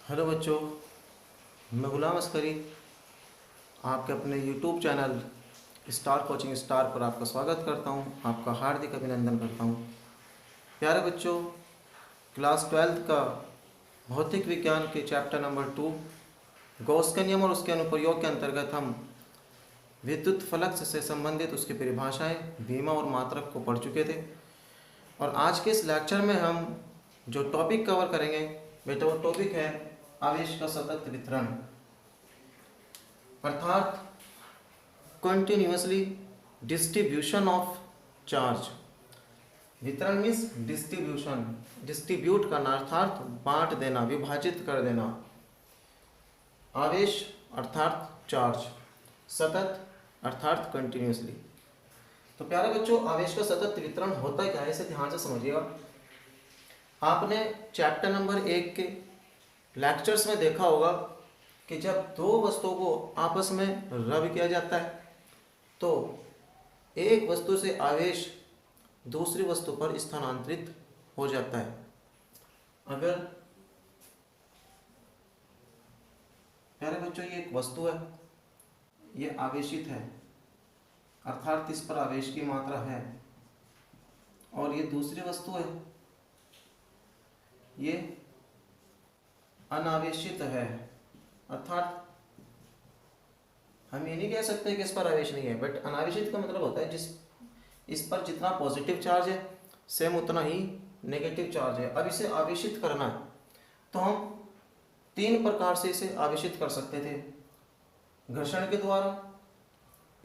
Hello बच्चों, मैं गुलाम अस्करी आपके अपने YouTube channel star coaching star पर आपका स्वागत करता हूं। आपका हार्दिक अभिनंदन करता हूं। प्यारे बच्चों, क्लास 12 का भौतिक विज्ञान के चैप्टर नंबर 2 गॉस के नियम और उसके अनुप्रयोग के अंतर्गत हम विद्युत फ्लक्स से संबंधित उसकी परिभाषाएं, बीमा और मात्रक को पढ़ चुके थे। और आज के इस लेक्चर में हम जो टॉपिक कवर करेंगे बेटा, वो टॉपिक है आवेश का सतत वितरण, अर्थात कंटिन्यूअसली डिस्ट्रीब्यूशन ऑफ चार्ज। वितरण मीन्स डिस्ट्रीब्यूशन, डिस्ट्रीब्यूट करना अर्थात बांट देना, विभाजित कर देना। आवेश अर्थात चार्ज, सतत अर्थात कंटिन्यूअसली। तो प्यारे बच्चों, आवेश का सतत वितरण होता क्या है, इसे ध्यान से समझिएगा। आपने चैप्टर नंबर 1 के लेक्चर्स में देखा होगा कि जब दो वस्तुओं को आपस में रब किया जाता है तो एक वस्तु से आवेश दूसरी वस्तु पर स्थानांतरित हो जाता है। अगर प्यारे बच्चों, ये एक वस्तु है, ये आवेशित है अर्थात इस पर आवेश की मात्रा है, और ये दूसरी वस्तु है, ये अनावेशित है अर्थात हम ये नहीं कह सकते कि इस पर आवेश नहीं है, बट अनावेशित का मतलब होता है इस पर जितना पॉजिटिव चार्ज है सेम उतना ही नेगेटिव चार्ज है। अब इसे आवेशित करना है तो हम 3 प्रकार से इसे आवेशित कर सकते थे: घर्षण के द्वारा,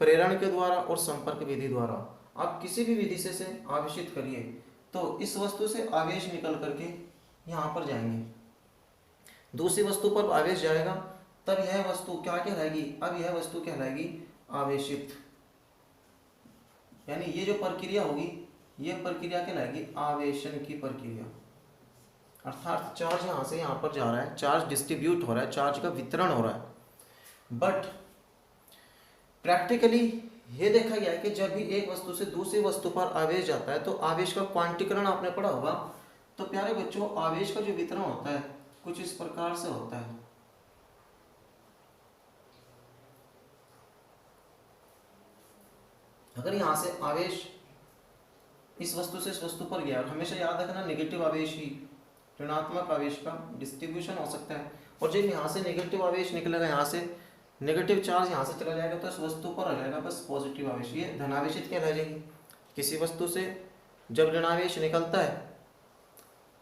प्रेरण के द्वारा और संपर्क विधि द्वारा। आप किसी भी विधि से इसे आवेशित करिए तो इस वस्तु से आवेश निकल करके यहाँ पर जाएंगे, दूसरी वस्तु पर आवेश जाएगा, तब यह वस्तु क्या कहलाएगी? अब यह वस्तु कहलाएगी आवेशित। यानी ये जो प्रक्रिया होगी, ये प्रक्रिया कहलाएगी आवेशन की प्रक्रिया। अर्थात चार्ज यहाँ से यहाँ पर जा रहा है, चार्ज डिस्ट्रीब्यूट हो रहा है, चार्ज का वितरण हो रहा है। बट प्रैक्टिकली ये देखा गया है कि जब भी एक वस्तु से दूसरी वस्तु पर आवेश जाता है तो आवेश का क्वांटीकरण आपने पढ़ा होगा। तो प्यारे बच्चों, आवेश का जो वितरण होता है कुछ इस प्रकार से होता है। अगर यहां से आवेश इस वस्तु से इस वस्तु पर गया, और हमेशा याद रखना नेगेटिव आवेश ही ऋणात्मक आवेश का डिस्ट्रीब्यूशन हो सकता है। और जब यहां से नेगेटिव आवेश निकलेगा, यहां से नेगेटिव चार्ज यहां से चला जाएगा तो इस वस्तु पर आ जाएगा बस पॉजिटिव आवेश, ये धनावेशित कहला जाएगी। किसी वस्तु से जब ऋणावेश निकलता है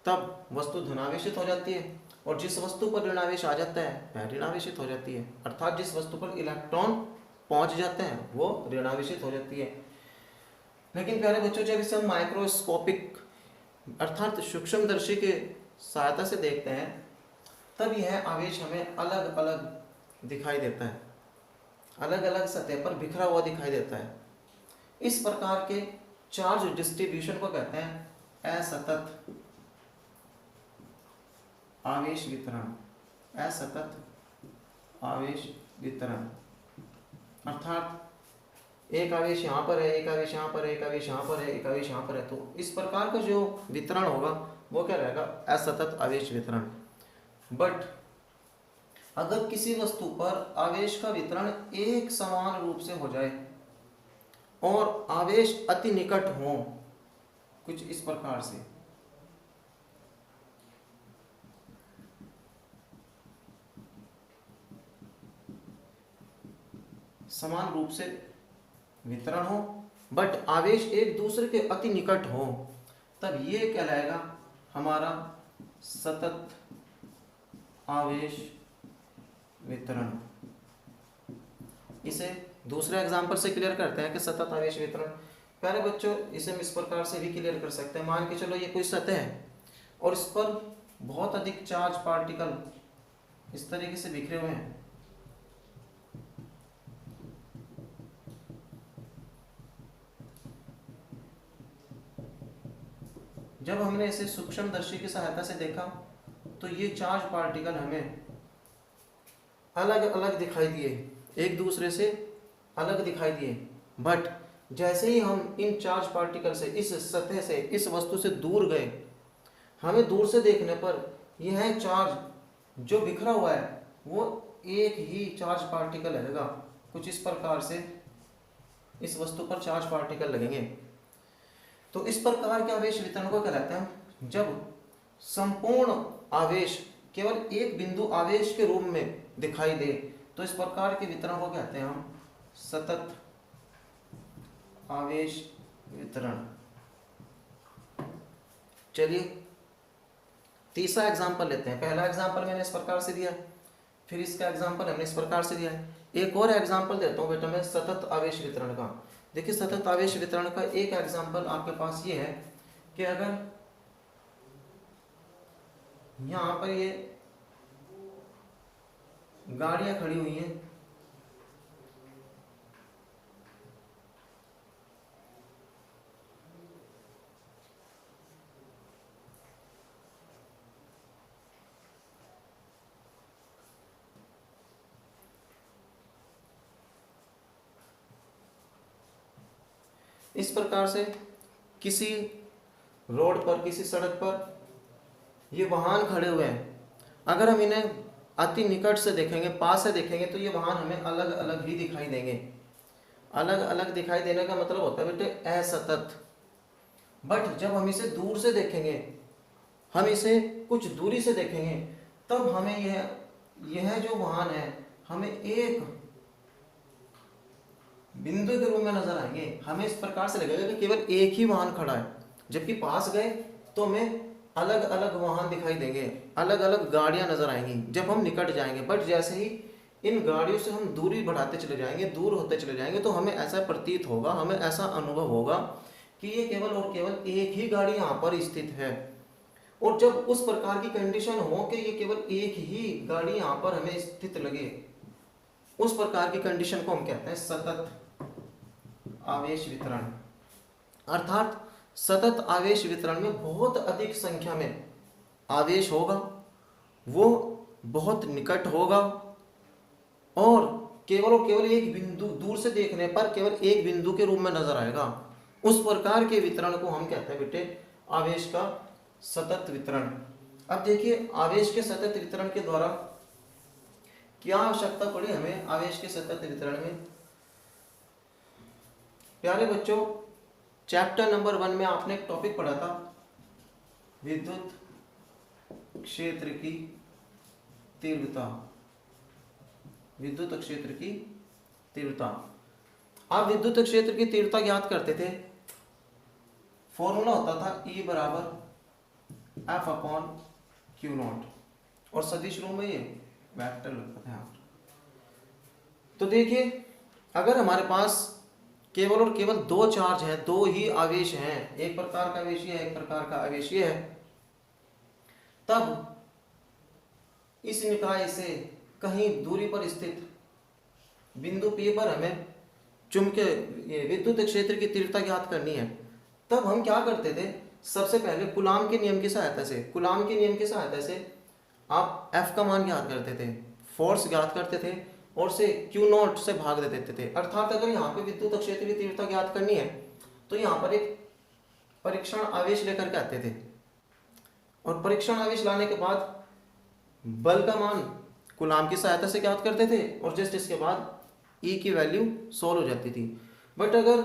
तब वस्तु धनावेशित हो जाती है, और जिस वस्तु पर ऋणावेश आ जाता है वह ऋणावेशित हो जाती है। अर्थात जिस वस्तु पर इलेक्ट्रॉन पहुंच जाते हैं वो ऋणावेशित हो जाती है। लेकिन प्यारे बच्चों, जब इसे हम माइक्रोस्कोपिक अर्थात सूक्ष्मदर्शी के सहायता से देखते हैं तब यह आवेश हमें अलग अलग दिखाई देता है, अलग अलग सतह पर बिखरा हुआ दिखाई देता है। इस प्रकार के चार्ज डिस्ट्रीब्यूशन को कहते हैं असतत आवेश वितरण। असतत आवेश वितरण अर्थात एक आवेश यहाँ पर है, एक आवेश यहाँ पर है, एक आवेश यहाँ पर है, एक आवेश यहाँ पर है, तो इस प्रकार का जो वितरण होगा वो क्या रहेगा? असतत आवेश वितरण। बट अगर किसी वस्तु पर आवेश का वितरण एक समान रूप से हो जाए और आवेश अति निकट हो, कुछ इस प्रकार से, समान रूप से वितरण हो बट आवेश एक दूसरे के अति निकट हो, तब ये कहलाएगा हमारा सतत आवेश वितरण। इसे दूसरे एग्जांपल से क्लियर करते हैं कि सतत आवेश वितरण। प्यारे बच्चों, इसे हम इस प्रकार से भी क्लियर कर सकते हैं। मान के चलो ये कोई सतह है और इस पर बहुत अधिक चार्ज पार्टिकल इस तरीके से बिखरे हुए हैं। जब हमने इसे सूक्ष्मदर्शी की सहायता से देखा तो ये चार्ज पार्टिकल हमें अलग अलग दिखाई दिए, एक दूसरे से अलग दिखाई दिए। बट जैसे ही हम इन चार्ज पार्टिकल से, इस सतह से, इस वस्तु से दूर गए, हमें दूर से देखने पर यह चार्ज जो बिखरा हुआ है वो एक ही चार्ज पार्टिकल रहेगा। कुछ इस प्रकार से इस वस्तु पर चार्ज पार्टिकल लगेंगे। तो इस प्रकार के आवेश वितरण को कहलाते हैं जब संपूर्ण आवेश केवल एक बिंदु आवेश के रूप में दिखाई दे, तो इस प्रकार के वितरण को कहते हैं हम सतत आवेश वितरण। चलिए तीसरा एग्जांपल लेते हैं। पहला एग्जांपल मैंने इस प्रकार से दिया, फिर इसका एग्जांपल हमने इस प्रकार से दिया है। एक और एग्जांपल देता हूं बेटा मैं सतत आवेश वितरण का। देखिए सतत आवेश वितरण का एक एग्जांपल आपके पास ये है कि अगर यहां पर ये गाड़ियां खड़ी हुई हैं, इस प्रकार से किसी रोड पर, किसी सड़क पर ये वाहन खड़े हुए हैं। अगर हम इन्हें अति निकट से देखेंगे, पास से देखेंगे, तो ये वाहन हमें अलग अलग ही दिखाई देंगे। अलग अलग दिखाई देने का मतलब होता है बेटे असतत। बट जब हम इसे दूर से देखेंगे, हम इसे कुछ दूरी से देखेंगे, तब हमें यह जो वाहन है हमें एक बिंदु के रूप में नजर आएंगे। हमें इस प्रकार से लगेगा कि केवल एक ही वाहन खड़ा है, जबकि पास गए तो हमें अलग अलग वाहन दिखाई देंगे, अलग अलग गाड़ियां नजर आएंगी जब हम निकट जाएंगे। बट जैसे ही इन गाड़ियों से हम दूरी बढ़ाते चले जाएंगे, दूर होते चले जाएंगे, तो हमें ऐसा प्रतीत होगा, हमें ऐसा अनुभव होगा कि ये केवल और केवल एक ही गाड़ी यहाँ पर स्थित है। और जब उस प्रकार की कंडीशन हो कि ये केवल एक ही गाड़ी यहाँ पर हमें स्थित लगे, उस प्रकार की कंडीशन को हम कहते हैं सतत आवेश वितरण। अर्थात सतत आवेश वितरण में बहुत अधिक संख्या में आवेश होगा, वो बहुत निकट होगा और केवल एक बिंदु, दूर से देखने पर केवल एक बिंदु के रूप में नजर आएगा। उस प्रकार के वितरण को हम कहते हैं बेटे आवेश का सतत वितरण। अब देखिए आवेश के सतत वितरण के द्वारा क्या आवश्यकता पड़ी हमें आवेश के सतत वितरण में। प्यारे बच्चों, चैप्टर नंबर 1 में आपने एक टॉपिक पढ़ा था विद्युत क्षेत्र की तीव्रता। विद्युत क्षेत्र की तीव्रता, आप विद्युत क्षेत्र की तीव्रता ज्ञात करते थे, फॉर्मूला होता था E बराबर एफ अपॉन क्यू नॉट, और सदिश रूप में ये वेक्टर लगता था यहाँ। तो देखिए अगर हमारे पास केवल और केवल दो चार्ज हैं, दो ही आवेश हैं, एक प्रकार का आवेशीय है, एक प्रकार का अवेशीय है, तब इस निकाय से कहीं दूरी पर स्थित बिंदु P पर हमें चुंबकीय विद्युत क्षेत्र की तीव्रता ज्ञात करनी है। तब हम क्या करते थे, सबसे पहले कूलाम के नियम की सहायता से आप F का मान ज्ञात करते थे, फोर्स ज्ञात करते थे और से Q नॉट से भाग दे देते थे। अर्थात अगर यहाँ पे विद्युत क्षेत्र की तीव्रता ज्ञात करनी है तो यहाँ पर एक परीक्षण आवेश लेकर के आते थे, और परीक्षण आवेश लाने के बाद बल का मान कूलाम की सहायता से ज्ञात करते थे, और जस्ट इसके बाद E की वैल्यू सॉल्व हो जाती थी। बट अगर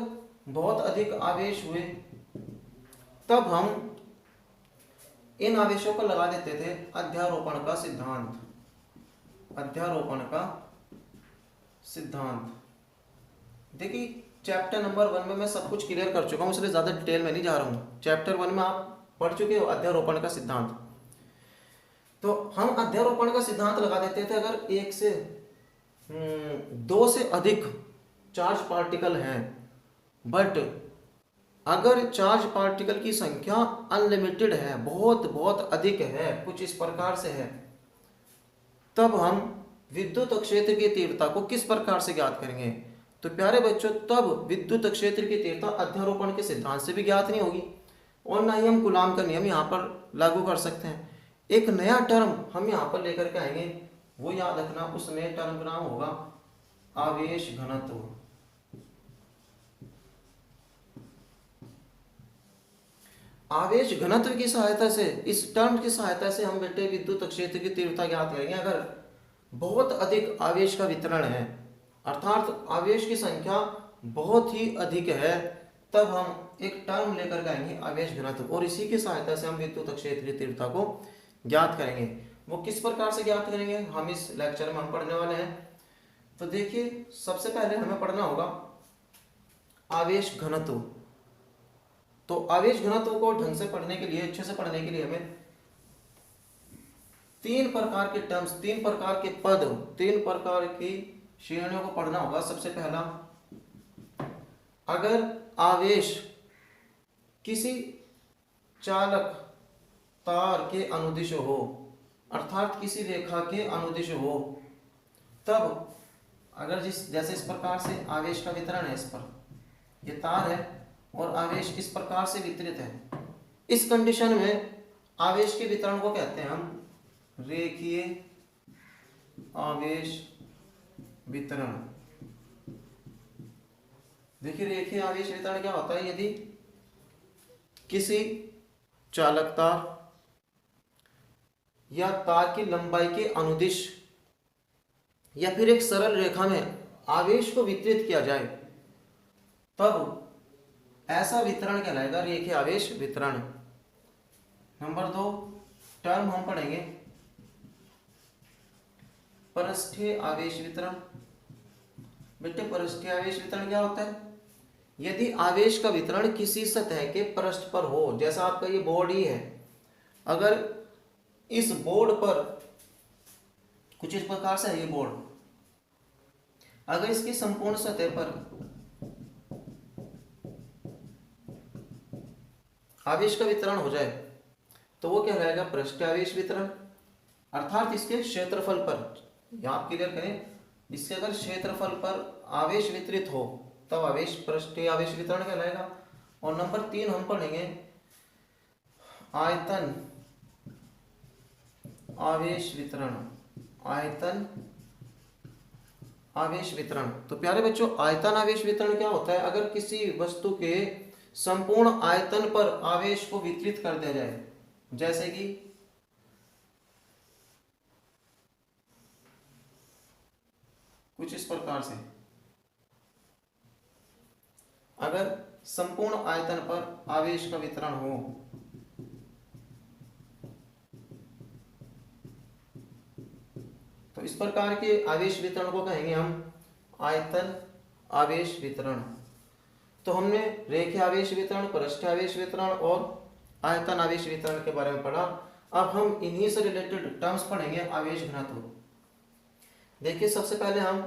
बहुत अधिक आवेश हुए तब हम इन आवेशों को लगा देते थे अध्यारोपण का सिद्धांत। अध्यारोपण का सिद्धांत देखिए चैप्टर नंबर 1 में मैं सब कुछ क्लियर कर चुका हूं, इसलिए ज्यादा डिटेल में नहीं जा रहा हूं। चैप्टर 1 में आप पढ़ चुके हो अध्यारोपण का सिद्धांत। तो हम अध्यारोपण का सिद्धांत लगा देते थे अगर एक से दो से अधिक चार्ज पार्टिकल हैं, बट अगर चार्ज पार्टिकल की संख्या अनलिमिटेड है, बहुत बहुत अधिक है, कुछ इस प्रकार से है, तब हम विद्युत क्षेत्र की तीव्रता को किस प्रकार से ज्ञात करेंगे। तो प्यारे बच्चों, तब विद्युत क्षेत्र की तीव्रता अध्यारोपण के सिद्धांत से भी ज्ञात नहीं होगी, और ना ही हम कूलाम का नियम यहाँ पर लागू कर सकते हैं। एक नया टर्म हम यहाँ पर लेकर के आएंगे, वो याद रखना, उस नए टर्म का नाम होगा आवेश घनत्व। आवेश घनत्व की सहायता से, इस टर्म की सहायता से हम बेटे विद्युत क्षेत्र की तीव्रता ज्ञात करेंगे। अगर बहुत अधिक आवेश का वितरण है, अर्थात आवेश की संख्या बहुत ही अधिक है, तब हम एक टर्म लेकर के आएंगे आवेश घनत्व, और इसी की सहायता से हम विद्युत क्षेत्र की तीव्रता को ज्ञात करेंगे। वो किस प्रकार से ज्ञात करेंगे हम इस लेक्चर में हम पढ़ने वाले हैं। तो देखिए, सबसे पहले हमें पढ़ना होगा आवेश घनत्व। तो आवेश घनत्व को ढंग से पढ़ने के लिए, अच्छे से पढ़ने के लिए हमें तीन प्रकार के टर्म्स, तीन प्रकार के पद, तीन प्रकार की श्रेणियों को पढ़ना होगा। सबसे पहला, अगर आवेश किसी चालक तार के अनुदिश हो, अर्थात किसी रेखा के अनुदिश हो, तब अगर जैसे इस प्रकार से आवेश का वितरण है, इस पर ये तार है और आवेश इस प्रकार से वितरित है, इस कंडीशन में आवेश के वितरण को कहते हैं हम रेखीय आवेश वितरण। देखिए, रेखीय आवेश वितरण क्या होता है? यदि किसी चालक तार या तार की लंबाई के अनुदिश या फिर एक सरल रेखा में आवेश को वितरित किया जाए, तब ऐसा वितरण कहलाएगा रेखीय आवेश वितरण। नंबर 2 टर्म हम पढ़ेंगे पृष्ठीय आवेश वितरण। बेटे, पृष्ठीय आवेश वितरण क्या होता है? यदि आवेश का वितरण किसी सतह के पृष्ठ पर हो, जैसा आपका ये बोर्ड ही है, अगर इस बोर्ड पर कुछ इस प्रकार से है ये बोर्ड, अगर इसकी संपूर्ण सतह पर आवेश का वितरण हो जाए तो वो क्या रहेगा? पृष्ठीय आवेश वितरण। अर्थात इसके क्षेत्रफल पर, यहां आप क्लियर करें, इसके अगर क्षेत्रफल पर आवेश वितरित हो तब आवेश पृष्ठीय आवेश वितरण कहलाएगा। और नंबर 3 हम पढ़ेंगे आयतन आवेश वितरण। आयतन आवेश वितरण। तो प्यारे बच्चों, आयतन आवेश वितरण क्या होता है? अगर किसी वस्तु के संपूर्ण आयतन पर आवेश को वितरित कर दिया जाए, जैसे कि कुछ इस प्रकार से, अगर संपूर्ण आयतन पर आवेश का वितरण हो, तो इस प्रकार के आवेश वितरण को कहेंगे हम आयतन आवेश वितरण। तो हमने रेखीय आवेश वितरण, पृष्ठीय आवेश वितरण और आयतन आवेश वितरण के बारे में पढ़ा। अब हम इन्हीं से रिलेटेड टर्म्स पढ़ेंगे आवेश घनत्व। देखिए, सबसे पहले हम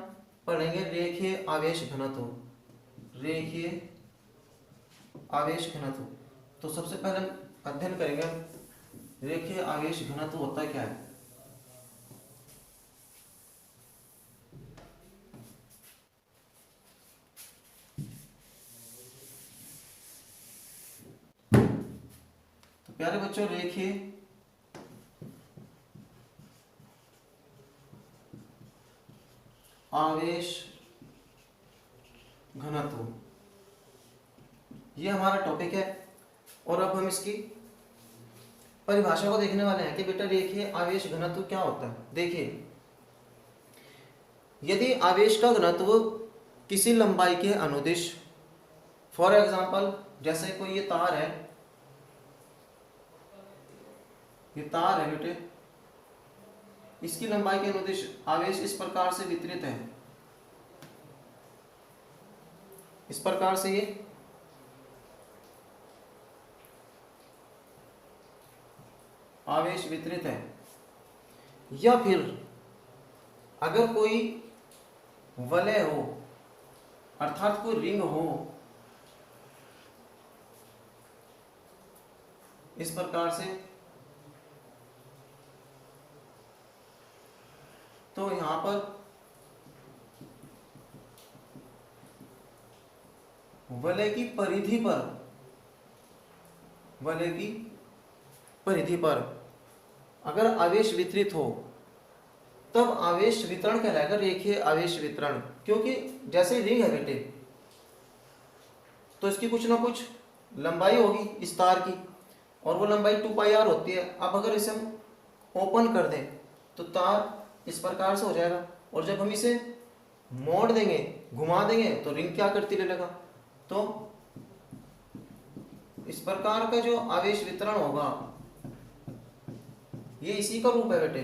पढ़ेंगे रेखीय आवेश घनत्व। रेखीय आवेश घनत्व। तो सबसे पहले हम अध्ययन करेंगे रेखीय आवेश घनत्व होता क्या है। तो प्यारे बच्चों, रेखीय आवेश घनत्व ये हमारा टॉपिक है, और अब हम इसकी परिभाषा को देखने वाले हैं कि बेटा रेखीय आवेश घनत्व क्या होता है। देखिए, यदि आवेश का घनत्व किसी लंबाई के अनुदिश, फॉर एग्जांपल जैसे कोई ये तार है, ये तार है बेटे, इसकी लंबाई के अनुदिश आवेश इस प्रकार से वितरित है, इस प्रकार से ये आवेश वितरित है। या फिर अगर कोई वलय हो, अर्थात कोई रिंग हो, इस प्रकार से, तो यहां पर वलय की परिधि पर, वलय की परिधि पर अगर आवेश वितरित हो तब आवेश वितरण कहलाएगा रेखीय आवेश वितरण। क्योंकि जैसे रिंग है बेटे, तो इसकी कुछ ना कुछ लंबाई होगी इस तार की, और वो लंबाई 2πr होती है। अब अगर इसे हम ओपन कर दें तो तार इस प्रकार से हो जाएगा, और जब हम इसे मोड़ देंगे, घुमा देंगे, तो रिंग क्या करती रहेगा। तो इस प्रकार का जो आवेश वितरण होगा ये इसी का रूप है बेटे।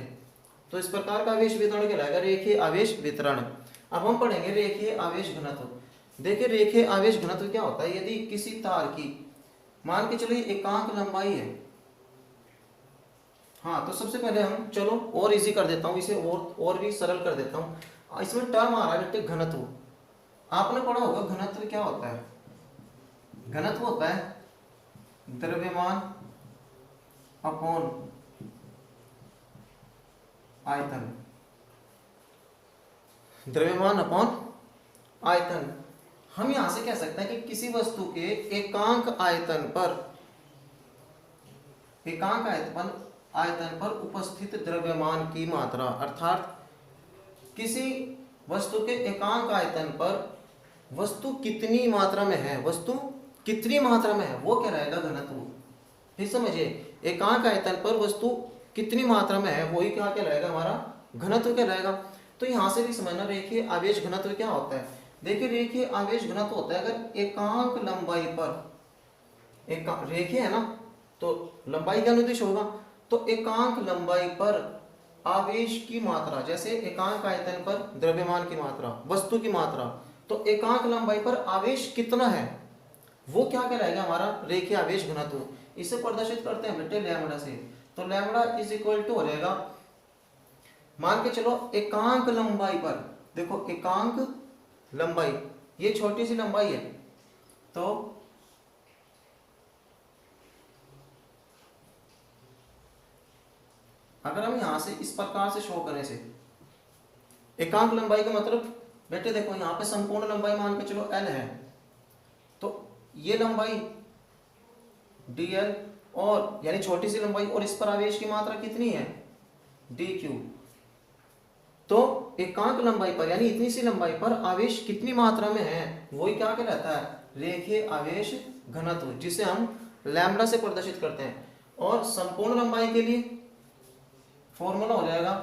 तो इस प्रकार का आवेश वितरण कहलाएगा रेखीय आवेश वितरण। अब हम पढ़ेंगे रेखीय आवेश घनत्व। देखिए रेखीय आवेश घनत्व क्या होता है। यदि किसी तार की मान के चलिए एकांक लंबाई है, हाँ, तो सबसे पहले हम चलो और इजी कर देता हूं इसे, और भी सरल कर देता हूं। इसमें टर्म आ रहा है बेटे घनत्व। आपने पढ़ा होगा घनत्व क्या होता है। घनत्व होता है द्रव्यमान अपॉन आयतन। द्रव्यमान अपॉन आयतन। हम यहां से कह सकते हैं कि किसी वस्तु के एकांक आयतन पर उपस्थित द्रव्यमान की मात्रा, अर्थात किसी वस्तु के एकांक आयतन पर वस्तु कितनी मात्रा में है, वो कहलाएगा घनत्व। फिर समझिए, एकांक आयतन पर वस्तु कितनी मात्रा में है वही क्या कहलाएगा, हमारा घनत्व कहलाएगा। तो यहां से भी समझना रेखीय आवेश घनत्व क्या होता है। देखिए रेखीय आवेश घनत्व होता है अगर एकांक लंबाई पर, रेखीय है ना तो लंबाई का अनुदिश होगा, तो एकांक लंबाई पर आवेश की मात्रा, जैसे एकांक आयतन पर द्रव्यमान की मात्रा, वस्तु की मात्रा, तो एकांक लंबाई पर आवेश कितना है वो क्या कहलाएगा, हमारा रेखीय आवेश घनत्व। इसे प्रदर्शित करते हैं बेटे लैम्बडा से। तो लैम्बडा इज इक्वल टू हो जाएगा, मान के चलो एकांक लंबाई पर, देखो एकांक लंबाई ये छोटी सी लंबाई है, तो अगर हम यहां से इस प्रकार से शो करें से, एकांक लंबाई का मतलब बेटे देखो यहां पे संपूर्ण लंबाई मान के चलो l है, तो ये लंबाई dl और यानी छोटी सी लंबाई, और इस पर आवेश की मात्रा कितनी है dq। तो एकांक लंबाई पर यानी इतनी सी लंबाई पर आवेश कितनी मात्रा में है वही क्या कहलाता है, रेखीय आवेश घनत्व, जिसे हम लैम्बडा से प्रदर्शित करते हैं। और संपूर्ण लंबाई के लिए फॉर्मूला हो जाएगा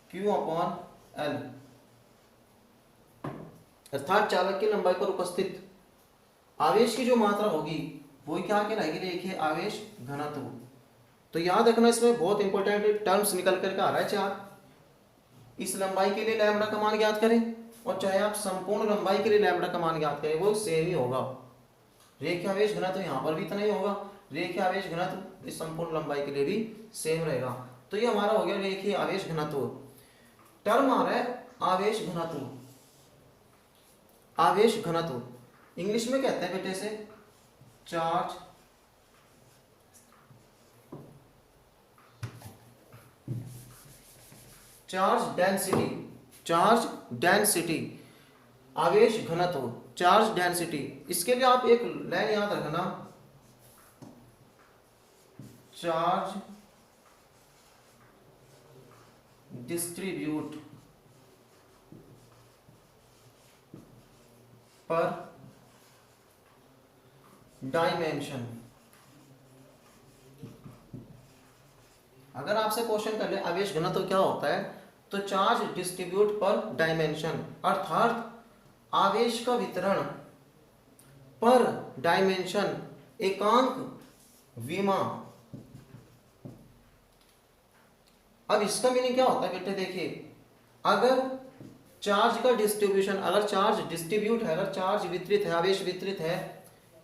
Q/L, अर्थात चालक की लंबाई पर उपस्थित आवेश की जो मात्रा होगी वही क्या कहलाएगी, रेखीय आवेश घनत्व। तो याद रखना, इसमें बहुत इंपॉर्टेंट टर्म्स निकल करके आ रहा है चार। इस लंबाई के लिए लैम्बडा का मान ज्ञात करें, और चाहे आप संपूर्ण लंबाई के लिए लैम्बडा का मान ज्ञात करें, वो सेम ही होगा। रेखीय आवेश घनत्व यहाँ पर भी इतना ही होगा, रेखीय आवेश घनत्व इस संपूर्ण लंबाई के लिए भी सेम रहेगा। तो ये हमारा हो गया रेखीय आवेश घनत्व। टर्म आ रहा है आवेश घनत्व। आवेश घनत्व इंग्लिश में कहते हैं बेटे से चार्ज डेंसिटी, आवेश घनत्व, चार्ज डेंसिटी। इसके लिए आप एक लाइन याद रखना, चार्ज डिस्ट्रीब्यूट पर डायमेंशन। अगर आपसे क्वेश्चन कर ले आवेश घनत्व क्या होता है, तो चार्ज डिस्ट्रीब्यूट पर डायमेंशन, अर्थात आवेश का वितरण पर डायमेंशन, एकांक विमा। अब इसका मीनिंग क्या होता है बेटे, देखिए अगर चार्ज का डिस्ट्रीब्यूशन, अगर चार्ज डिस्ट्रीब्यूट है, अगर चार्ज वितरित है, आवेश वितरित है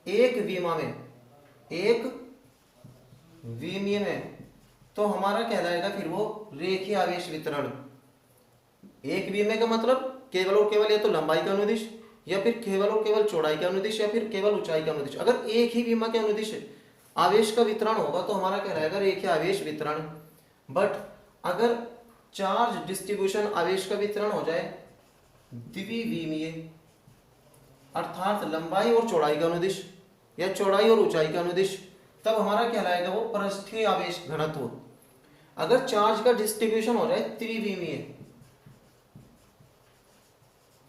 एक विमा में, एक विमीय में, तो हमारा कहलाएगा फिर वो रेखीय आवेश वितरण। एक विमीय का मतलब केवल और केवल या तो लंबाई का अनुदिश, या फिर केवल और केवल चौड़ाई का अनुदिश, या फिर केवल ऊंचाई का अनुदिश। अगर एक ही विमा के अनुदिश आवेश का वितरण होगा तो हमारा कहलाएगा रेखीय आवेश वितरण। बट अगर चार्ज डिस्ट्रीब्यूशन, आवेश का वितरण हो जाए द्विविमीय, अर्थात लंबाई और चौड़ाई का अनुदिश या चौड़ाई और ऊंचाई का अनुदिश, तब हमारा कहलाएगा वो पृष्ठीय आवेश घनत्व। अगर चार्ज का डिस्ट्रीब्यूशन हो जाए त्रिविमीय,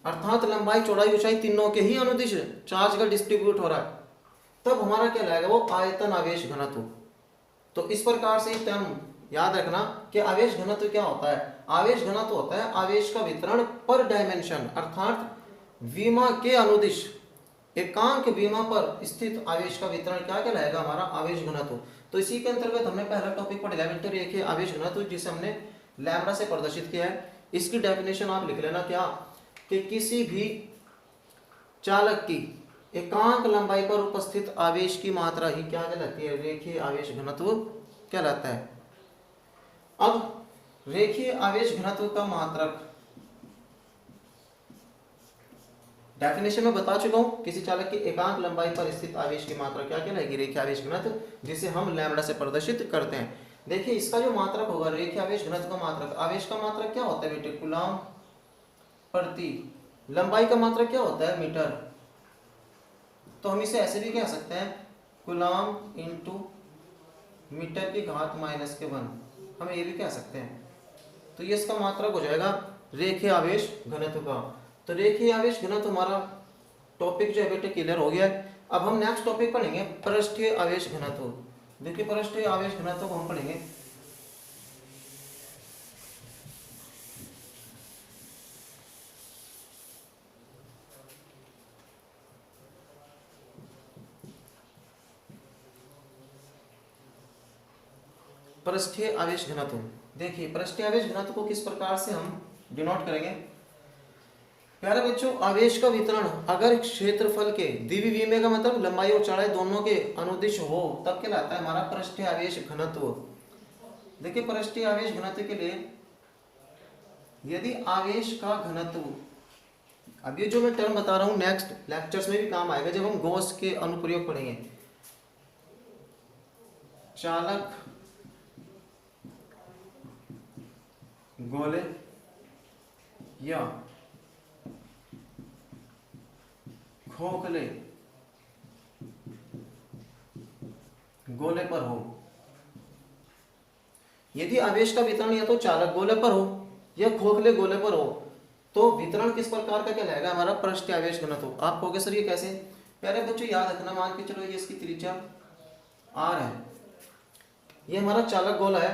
अर्थात लंबाई चौड़ाई ऊंचाई तीनों के ही अनुदिश चार्ज का डिस्ट्रीब्यूट हो रहा है, तब हमारा क्या लाएगा वो आयतन आवेश घनत्व। तो इस प्रकार से टर्म याद रखना कि आवेश घनत्व क्या होता है। आवेश घनत्व होता है आवेश का वितरण पर डायमेंशन, अर्थात विमा के अनुदिश एकांक विमा पर स्थित आवेश का वितरण क्या कहलाएगा हमारा आवेश घनत्व। तो इसी के अंतर्गत हमने पहला टॉपिक पढ़ लिया वेक्टर रेखीय आवेश घनत्व, जिसे हमने लैम्ब्डा से प्रदर्शित किया है। इसकी डेफिनेशन आप लिख लेना क्या, कि किसी भी चालक की एकांक लंबाई पर उपस्थित आवेश की मात्रा ही क्या कहलाती है, रेखीय आवेश घनत्व कहलाता है। अब रेखीय आवेश घनत्व का मात्रक डेफिनेशन में बता चुका हूं, किसी चालक की एकांक लंबाई पर स्थित आवेश की मात्रा क्या कहलाएगी, रेखीय आवेश घनत्व, जिसे हम लैम्ब्डा से प्रदर्शित करते हैं। देखिए इसका जो मात्रक होगा रेखीय आवेश घनत्व का मात्रक, आवेश का मात्रक क्या होता है बेटे, कूलम प्रति, लंबाई का मात्रक क्या होता है मीटर। तो हम इसे ऐसे भी कह सकते हैं कूलम इंटू मीटर की घात -1, हम ये भी कह सकते हैं। तो ये इसका मात्रक हो जाएगा रेखीय आवेश घनत्व का। तो रेखीय आवेश घनत्व हमारा टॉपिक जो है बेटे क्लियर हो गया है। अब हम नेक्स्ट टॉपिक पढ़ेंगे पृष्ठीय आवेश घनत्व। देखिए पृष्ठीय आवेश घनत्व को हम पढ़ेंगे पृष्ठीय आवेश घनत्व। देखिए पृष्ठीय आवेश घनत्व को किस प्रकार से हम डिनोट करेंगे। प्यारे बच्चों, आवेश का वितरण अगर क्षेत्रफल के द्विविमीय का मतलब लंबाई और चौड़ाई दोनों के अनुदिश हो तब कहलाता है हमारा पृष्ठीय आवेश घनत्व। देखिए पृष्ठीय आवेश घनत्व के लिए यदि आवेश का घनत्व, अब ये जो मैं टर्म बता रहा हूं नेक्स्ट लेक्चर्स में भी काम आएगा जब हम गॉस के अनुप्रयोग पढ़ेंगे। चालक गोले या खोखले गोले पर हो, यदि आवेश का वितरण या तो चालक गोले पर हो या खोखले गोले पर हो तो वितरण किस प्रकार का कहलाएगा हमारा पृष्ठीय आवेश घनत्व। आप कहोगे सर ये कैसे। प्यारे बच्चों याद रखना, मान के चलो ये इसकी त्रिज्या r है, ये हमारा चालक गोला है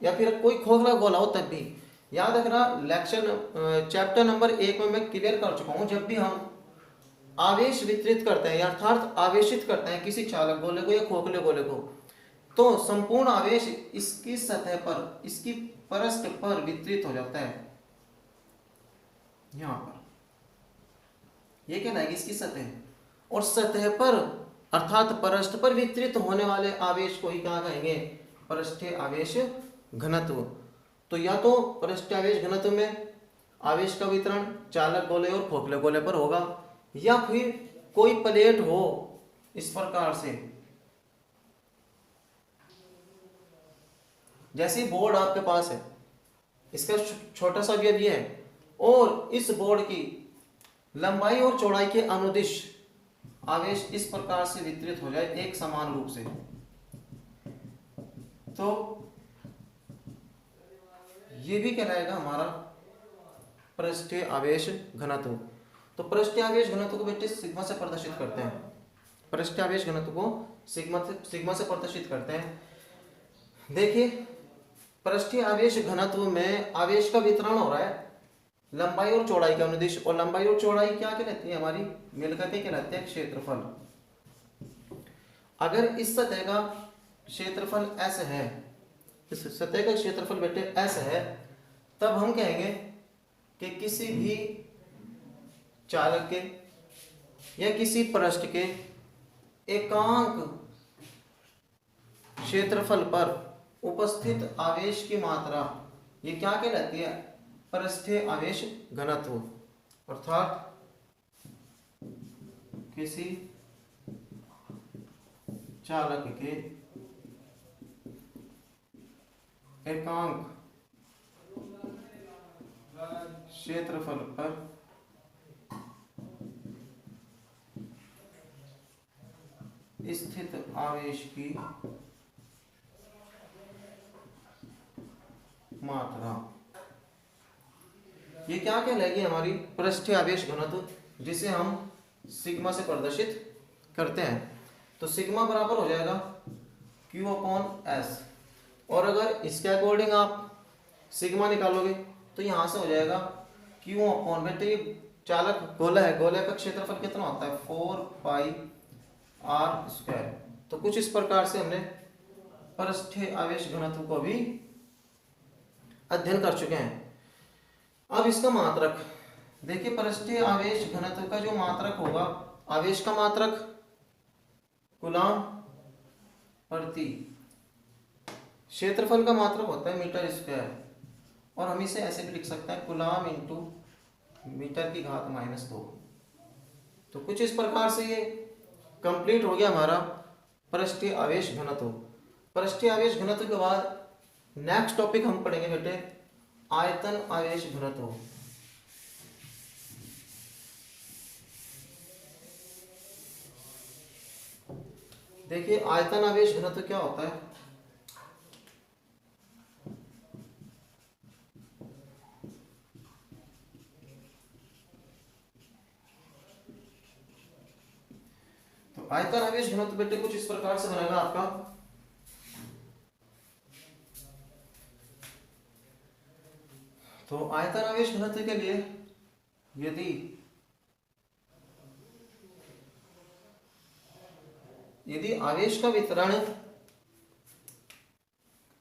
या फिर कोई खोखला गोला हो तब भी याद रखना। लेक्चर चैप्टर नंबर 1 में मैं क्लियर कर चुका हूं, जब भी हम आवेश वितरित करते हैं अर्थात आवेशित करते हैं किसी चालक गोले को या खोखले गोले को, तो संपूर्ण आवेश इसकी सतह पर, इसकी पृष्ठ पर वितरित हो जाता है। यहां पर यह कहलाएगी इसकी सतह, और सतह पर अर्थात पृष्ठ पर वितरित होने वाले आवेश को ही क्या कहेंगे, पृष्ठीय आवेश घनत्व। तो या तो पृष्ठीय आवेश घनत्व में आवेश का वितरण चालक गोले और खोखले गोले पर होगा, या फिर कोई प्लेट हो इस प्रकार से, जैसे बोर्ड आपके पास है, इसका छोटा सा व्यव है और इस बोर्ड की लंबाई और चौड़ाई के अनुदिश आवेश इस प्रकार से वितरित हो जाए एक समान रूप से, तो ये भी कहलाएगा हमारा पृष्ठीय आवेश घनत्व। तो पृष्ठीय आवेश घनत्व को बेटे सिग्मा से प्रदर्शित करते हैं, पृष्ठीय आवेश घनत्व को सिग्मा से प्रदर्शित करते हैं। देखिए पृष्ठीय आवेश घनत्व में आवेश का वितरण हो रहा है लंबाई और चौड़ाई के अनुदिश, और लंबाई और चौड़ाई क्या कहलाती है हमारी, मिलकर के कहलाते हैं क्षेत्रफल। अगर इस सतह का क्षेत्रफल s है, इस सतह का क्षेत्रफल बेटे s है, तब हम कहेंगे कि किसी भी चालक के या किसी पृष्ठ के एकांक क्षेत्रफल पर उपस्थित आवेश की मात्रा ये क्या कहलाती है, पृष्ठीय आवेश घनत्व। अर्थात किसी चालक के एकांक क्षेत्रफल पर स्थित आवेश की मात्रा ये क्या कहलाएगी हमारी पृष्ठीय आवेश घनत्व, जिसे हम सिग्मा से प्रदर्शित करते हैं। तो सिग्मा बराबर हो जाएगा Q अपॉन एस। और अगर इसके अकॉर्डिंग आप सिग्मा निकालोगे तो यहाँ से हो जाएगा Q अपॉन, बेटे ये चालक गोला है, गोले का क्षेत्रफल कितना होता है 4 पाई आर स्क्वायर। तो कुछ इस प्रकार से हमने पृष्ठीय आवेश घनत्व को भी अध्ययन कर चुके हैं। अब इसका मात्रक देखिए, पृष्ठीय आवेश घनत्व का जो मात्रक होगा, आवेश का मात्रक कूलम प्रति क्षेत्रफल का मात्रक होता है मीटर स्क्वायर, और हम इसे ऐसे भी लिख सकते हैं कूलम इंटू मीटर की घात -2। तो कुछ इस प्रकार से ये कंप्लीट हो गया हमारा पृष्ठीय आवेश घनत्व। पृष्ठीय आवेश घनत्व के बाद नेक्स्ट टॉपिक हम पढ़ेंगे बेटे आयतन आवेश घनत्व। देखिए आयतन आवेश घनत्व क्या होता है। तो आयतन आवेश घनत्व बेटे कुछ इस प्रकार से बनेगा आपका। तो आयतन आवेश घनत्व के लिए यदि आवेश का वितरण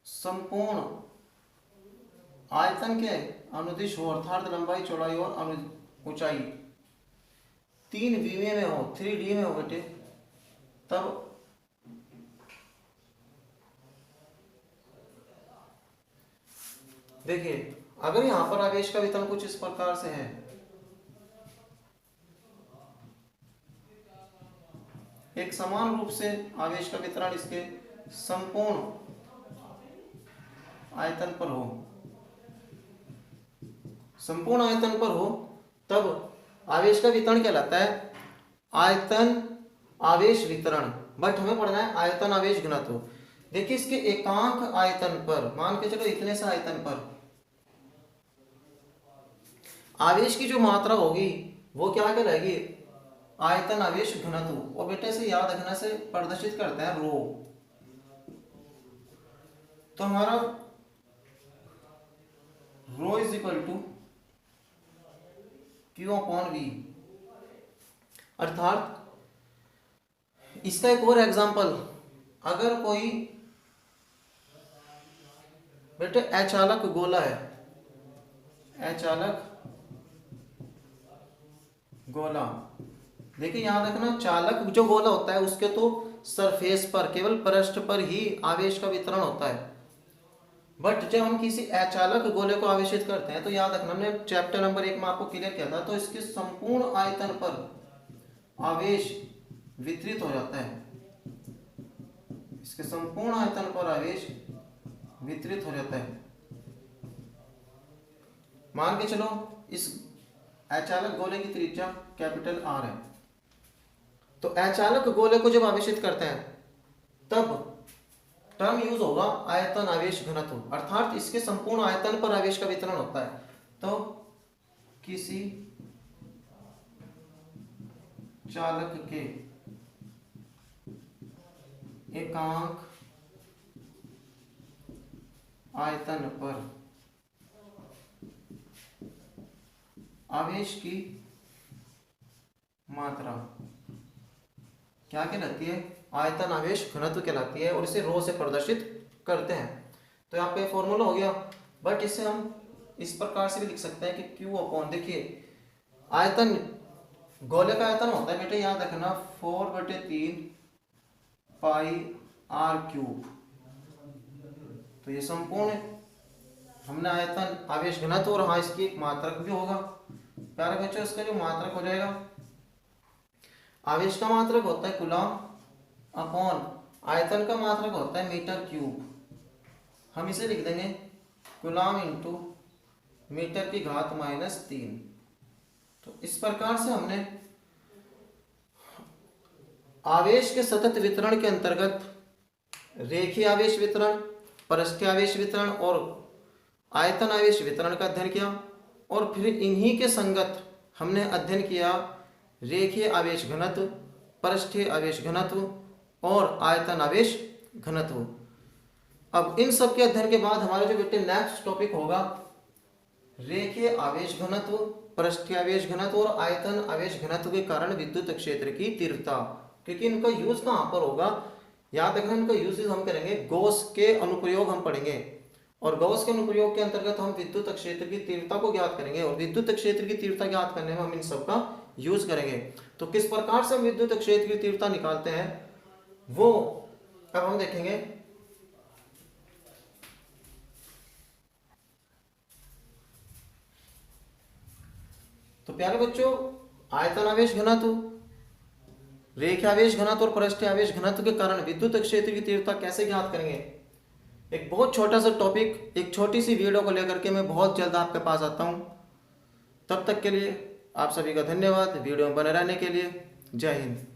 संपूर्ण आयतन के अनुदिश हो, अर्थात लंबाई, चौड़ाई और ऊंचाई 3 विमीय में हो, 3D में हो बेटे, तब देखिए अगर यहां पर आवेश का वितरण कुछ इस प्रकार से है, एक समान रूप से आवेश का वितरण इसके संपूर्ण आयतन पर हो, संपूर्ण आयतन पर हो, तब आवेश का वितरण कहलाता है आयतन आवेश वितरण। बट हमें पढ़ना है आयतन आवेश घनत्व। देखिए इसके एकांक आयतन पर, मान के चलो इतने से आयतन पर आवेश की जो मात्रा होगी वो क्या कहलाएगी, आयतन आवेश घनत्व। और बेटे से याद रखना से प्रदर्शित करते हैं रो। तो हमारा row is equal to Q upon V। अर्थात इसका एक और एग्जांपल, अगर कोई बेटे अचालक गोला है, अचालक गोला, देखिए याद रखना चालक जो गोला होता है उसके तो सरफेस पर, केवल पृष्ठ पर ही आवेश का वितरण होता है। बट जब हम किसी अचालक गोले को आवेशित करते हैं तो याद रखना, हमने चैप्टर नंबर 1 में आपको क्लियर किया था, तो इसके संपूर्ण आयतन पर आवेश वितरित हो जाता है, इसके संपूर्ण आयतन पर आवेश वितरित हो जाता है। मान के चलो इस अचालक गोले की त्रिज्या कैपिटल R है, तो अचालक गोले को जब आवेशित करते हैं तब टर्म यूज होगा आयतन आवेश घनत्व, अर्थात इसके संपूर्ण आयतन पर आवेश का वितरण होता है। तो किसी चालक के एकांक आयतन पर आवेश की मात्रा क्या कहलाती है, आयतन आवेश घनत्व कहलाती है, और इसे रो से प्रदर्शित करते हैं। तो यहाँ पे फॉर्मूला हो गया। बट इसे हम इस प्रकार से भी लिख सकते हैं कि Q अपॉन, देखिए आयतन गोले का आयतन होता है बेटे, याद रखना 4/3 पाई R क्यूब। तो ये संपूर्ण हमने आयतन आवेश घनत्व, और हाँ इसकी एक मात्रक भी होगा प्यारे बच्चों, इसका जो मात्रक हो जाएगा, आवेश का मात्रक होता है कूलम अपॉन आयतन का मात्रक होता है मीटर क्यूब। हम इसे लिख देंगे कूलम इंटू मीटर की घात -3। तो इस प्रकार से हमने आवेश के सतत वितरण के अंतर्गत रेखीय आवेश वितरण, पृष्ठीय आवेश वितरण और आयतन आवेश वितरण का अध्ययन किया, और फिर इन्हीं के संगत हमने अध्ययन किया रेखीय आवेश घनत्व, पृष्ठीय आवेश घनत्व और आयतन आवेश घनत्व। अब इन सब के अध्ययन के बाद हमारा जो बेटे नेक्स्ट टॉपिक होगा रेखीय आवेश घनत्व, पृष्ठीय आवेश घनत्व और आयतन आवेश घनत्व के कारण विद्युत क्षेत्र की तीव्रता। क्योंकि इनका यूज कहाँ पर होगा, याद रखना इनका यूज हम करेंगे गॉस के अनुप्रयोग हम पढ़ेंगे, और गॉस के अनुप्रयोग के अंतर्गत हम विद्युत क्षेत्र की तीव्रता को ज्ञात करेंगे, और विद्युत क्षेत्र की तीव्रता ज्ञात करने में हम इन सब का यूज करेंगे। तो किस प्रकार से हम विद्युत क्षेत्र की तीव्रता निकालते हैं वो अब हम देखेंगे। तो प्यारे बच्चों, आयतन आवेश घनत्व, रेखीय आवेश घनत्व और पृष्ठीय आवेश घनत्व के कारण विद्युत क्षेत्र की तीव्रता कैसे ज्ञात करेंगे, एक बहुत छोटा सा टॉपिक, एक छोटी सी वीडियो को लेकर के मैं बहुत जल्द आपके पास आता हूं। तब तक के लिए आप सभी का धन्यवाद वीडियो में बने रहने के लिए। जय हिंद।